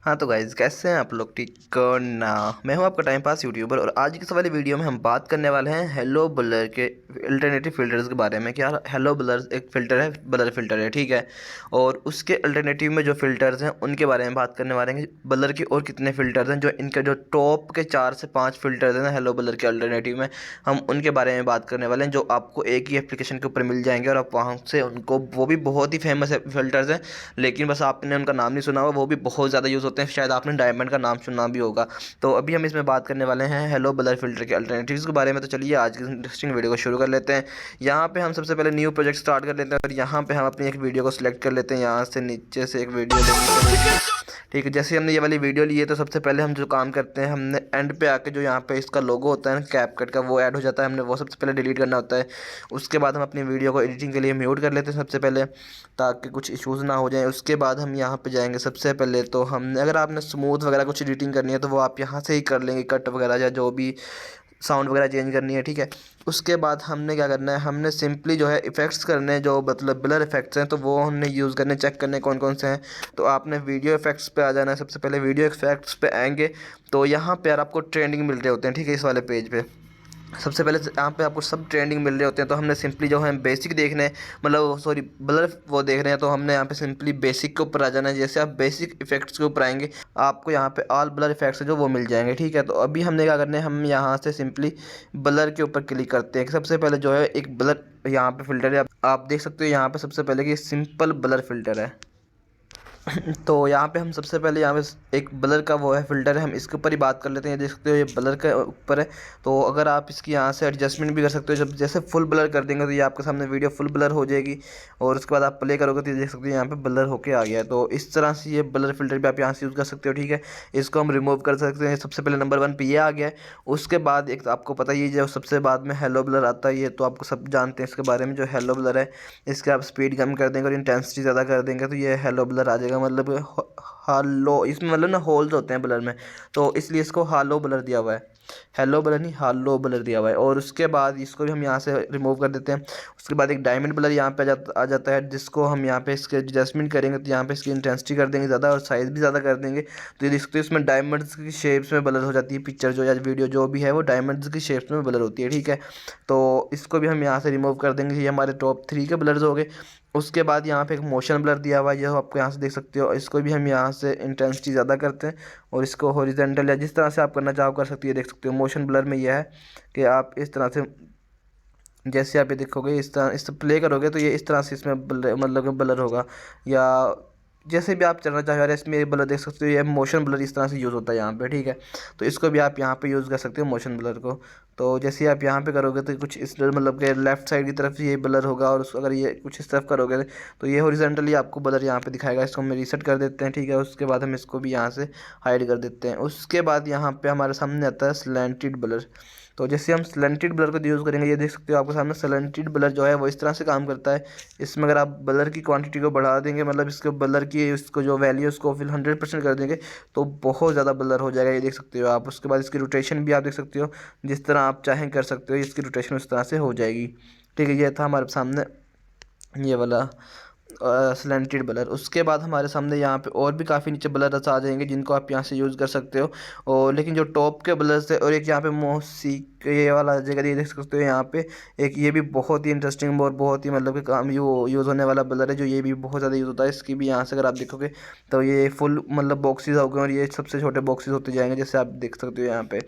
हाँ तो गाइज़ कैसे हैं आप लोग। ठीक ना। मैं हूं आपका टाइम पास यूट्यूबर और आज की इस वाली वीडियो में हम बात करने वाले हैं हेलो ब्लर के अल्टरनेटिव फ़िल्टर्स के बारे में। क्या हेलो ब्लर एक फ़िल्टर है, ब्लर फ़िल्टर है, ठीक है। और उसके अल्टरनेटिव में जो फ़िल्टर्स हैं उनके बारे में बात करने वाले हैं। ब्लर के और कितने फ़िल्टर्स हैं, जो इनके जो टॉप के 4 से 5 फ़िल्टर्स हैं हेलो ब्लर के अल्टरनेटिव में, हम उनके बारे में बात करने वाले हैं, जो आपको एक ही एप्लीकेशन के ऊपर मिल जाएंगे और आप वहाँ से उनको, वो भी बहुत ही फेमस फ़िल्टर्स हैं, लेकिन बस आपने उनका नाम नहीं सुना होगा। वो भी बहुत ज़्यादा यूज़ होते हैं, शायद आपने डायमंड का नाम सुना भी होगा। तो अभी हम इसमें बात करने वाले हैं हेलो ब्लर फिल्टर के अल्टरनेटिव्स के बारे में। तो चलिए आज की इंटरेस्टिंग वीडियो को शुरू कर लेते हैं। यहाँ पे हम सबसे पहले न्यू प्रोजेक्ट स्टार्ट कर लेते हैं और यहाँ पे हम अपनी एक वीडियो को सिलेक्ट कर लेते हैं। यहाँ से नीचे से एक वीडियो लेंगे, ठीक है। जैसे हमने ये वाली वीडियो ली है तो सबसे पहले हम जो काम करते हैं, हमने एंड पे आके जो यहाँ पे इसका लोगो होता है ना कैपकट का, वो ऐड हो जाता है, हमने वो सबसे पहले डिलीट करना होता है। उसके बाद हम अपनी वीडियो को एडिटिंग के लिए म्यूट कर लेते हैं सबसे पहले, ताकि कुछ इश्यूज़ ना हो जाए। उसके बाद हम यहाँ पे जाएंगे। सबसे पहले तो हमने, अगर आपने स्मूथ वगैरह कुछ एडिटिंग करनी है तो वो आप यहाँ से ही कर लेंगे, कट वगैरह या जो भी साउंड वगैरह चेंज करनी है, ठीक है। उसके बाद हमने क्या करना है, हमने सिंपली जो है इफ़ेक्ट्स करने हैं, जो मतलब ब्लर इफेक्ट्स हैं, तो वो हमने यूज़ करने, चेक करने कौन कौन से हैं। तो आपने वीडियो इफेक्ट्स पे आ जाना है। सबसे पहले वीडियो इफेक्ट्स पे आएंगे तो यहाँ पे यार आपको ट्रेंडिंग मिल रहे होते हैं, ठीक है, इस वाले पेज पे। सबसे पहले यहाँ पे आपको सब ट्रेंडिंग मिल रहे होते हैं। तो हमने सिंपली जो है बेसिक देखने, मतलब सॉरी ब्लर वो देख रहे हैं, तो हमने यहाँ पे सिंपली बेसिक के ऊपर आ जाना है। जैसे आप बेसिक इफेक्ट्स के ऊपर आएंगे, आपको यहाँ पे ऑल ब्लर इफेक्ट्स जो वो मिल जाएंगे, ठीक है। तो अभी हमने क्या करना है, हम यहाँ से सिंपली ब्लर के ऊपर क्लिक करते हैं। सबसे पहले जो है एक ब्लर यहाँ पे फ़िल्टर है, आप देख सकते हो यहाँ पे सबसे पहले कि सिंपल ब्लर फ़िल्टर है। तो यहाँ पे हम सबसे पहले यहाँ पे एक ब्लर का वो है फ़िल्टर है, हम इसके ऊपर ही बात कर लेते हैं। ये देख सकते हो ये ब्लर के ऊपर है। तो अगर आप इसकी यहाँ से एडजस्टमेंट भी कर सकते हो, जब जैसे फुल ब्लर कर देंगे तो ये आपके सामने वीडियो फुल ब्लर हो जाएगी। और उसके बाद आप प्ले करोगे तो ये देख सकते हो यहाँ पे ब्लर होके आ गया है। तो इस तरह से ये ब्लर फ़िल्टर भी आप यहाँ से यूज़ कर सकते हो, ठीक है। इसको हम रिमूव कर सकते हैं। सबसे पहले नंबर 1 पे ये आ गया है। उसके बाद एक आपको पता ही है, जो सबसे बाद में हेलो ब्लर आता है, ये तो आपको सब जानते हैं इसके बारे में। जो हेलो ब्लर है, इसके आप स्पीड कम कर देंगे और इंटेंसिटी ज़्यादा कर देंगे तो ये हेलो ब्लर आ जाएगा। मतलब हालो, इसमें मतलब ना होल्स होते हैं ब्लर में, तो इसलिए इसको हालो ब्लर दिया हुआ है। हेलो ब्लर नहीं, हालो ब्लर दिया हुआ है। और उसके बाद इसको भी हम यहाँ से रिमूव कर देते हैं। उसके बाद एक डायमंड ब्लर यहाँ पे आ जाता है, जिसको हम यहाँ पे इसके एडजस्टमेंट करेंगे तो यहाँ पे इसकी इंटेंसिटी कर देंगे ज़्यादा और साइज़ भी ज़्यादा कर देंगे। तो ये देखते हो इसमें डायमंड्स की शेप्स में ब्लर हो जाती है। पिक्चर जो या वीडियो जो भी है वो डायमंड्स की शेप्स में ब्लर होती है, ठीक है। तो इसको भी हम यहाँ से रिमूव कर देंगे। ये हमारे टॉप 3 के ब्लर्स हो गए। उसके बाद यहाँ पे एक मोशन ब्लर दिया हुआ है, ये आपको यहाँ से देख सकते हो। इसको भी हम यहाँ से इंटेंसिटी ज़्यादा करते हैं और इसको हॉरिजॉन्टल या जिस तरह से आप करना चाहो कर सकते हो। देख सकते हो मोशन ब्लर में यह है कि आप इस तरह से, जैसे आप ये देखोगे इस तरह, इस प्ले करोगे तो ये इस तरह से इसमें ब्लर, मतलब ब्लर होगा। या जैसे भी आप चलना चाहो यार, इसमें ब्लर देख सकते हो, ये मोशन ब्लर इस तरह से यूज़ होता है यहाँ पे, ठीक है। तो इसको भी आप यहाँ पे यूज़ कर सकते हो मोशन ब्लर को। तो जैसे आप यहाँ पे करोगे तो कुछ इस मतलब के लेफ़्ट साइड की तरफ ये ब्लर होगा, और अगर ये कुछ इस तरफ करोगे तो ये हॉरिजॉन्टली आपको ब्लर यहाँ पे दिखाएगा। इसको हम रीसेट कर देते हैं, ठीक है। उसके बाद हम इसको भी यहाँ से हाइड कर देते हैं। उसके बाद यहाँ पे हमारे सामने आता है स्लैंटेड ब्लर। तो जैसे हम स्लैंटेड ब्लर को यूज़ करेंगे, ये देख सकते हो आपके सामने स्लैंटेड ब्लर जो है वो इस तरह से काम करता है। इसमें अगर आप ब्लर की क्वांटिटी को बढ़ा देंगे, मतलब इसके ब्लर की इसको जो वैल्यू उसको फिर 100% कर देंगे तो बहुत ज़्यादा ब्लर हो जाएगा, ये देख सकते हो आप। उसके बाद इसकी रोटेशन भी आप देख सकते हो, जिस तरह आप चाहें कर सकते हो, इसकी रोटेशन उस तरह से हो जाएगी, ठीक है। ये था हमारे सामने ये वाला स्लैंटेड ब्लर। उसके बाद हमारे सामने यहाँ पे और भी काफ़ी नीचे ब्लर्स आ जाएंगे, जिनको आप यहाँ से यूज़ कर सकते हो। और लेकिन जो टॉप के ब्लर्स है, और एक यहाँ पे मोसी ये वाला आ जाएगा, ये देख सकते हो यहाँ पे एक, ये भी बहुत ही इंटरेस्टिंग और बहुत ही मतलब कि काम यूज़ होने वाला ब्लर है, जो ये भी बहुत ज़्यादा यूज़ होता है। इसकी भी यहाँ से अगर आप देखोगे तो ये फुल मतलब बॉक्सेस हो गए और ये सबसे छोटे बॉक्सेस होते जाएंगे, जैसे आप देख सकते हो यहाँ पे।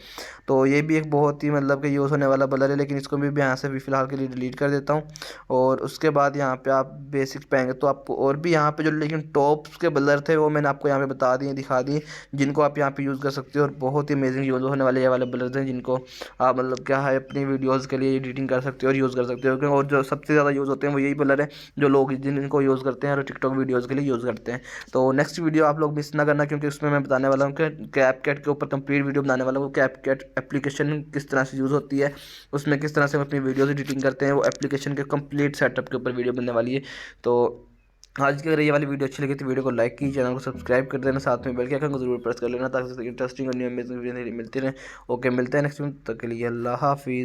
तो ये भी एक बहुत ही मतलब कि यूज़ होने वाला ब्लर है, लेकिन इसको भी यहाँ से भी फ़िलहाल के लिए डिलीट कर देता हूँ। और उसके बाद यहाँ पे आप बेसिक पाएंगे तो आपको और भी यहाँ पे जो लेकिन टॉप्स के ब्लर थे वो मैंने आपको यहाँ पे बता दिए, दिखा दिए, जिनको आप यहाँ पे यूज़ कर सकते हो। और बहुत ही अमेजिंग यूज़ होने वाले ये वाले ब्लर्स हैं, जिनको आप मतलब क्या है अपनी वीडियोज़ के लिए एडिटिंग कर सकते हो और यूज़ कर सकते हो। और जो सबसे ज़्यादा यूज़ होते हैं वो यही ब्लर है, जो लोग जिनको यूज़ करते हैं और टिकटॉक वीडियोज़ के लिए यूज़ करते हैं। तो नेक्स्ट वीडियो आप लोग मिस ना करना, क्योंकि उसमें मैं बताने वाला हूँ कि कैपकट के ऊपर कंप्लीट वीडियो बनाने वाला हूँ। कैपकट एप्लीकेशन किस तरह से यूज़ होती है, उसमें किस तरह से हम अपनी वीडियोज़ एडिटिंग करते हैं, वो एप्लीकेशन के कंप्लीट सेटअप के ऊपर वीडियो बनने वाली है। तो आज की अगर ये वाली वीडियो अच्छी लगी तो वीडियो को लाइक कीजिए, चैनल को सब्सक्राइब कर देना, साथ में बेल के आइकन को जरूर प्रेस कर लेना, ताकि इंटरेस्टिंग और न्यू मिलती रहे। ओके, मिलते हैं नेक्स्ट वीडियो, तक के लिए अल्लाह हाफिज़।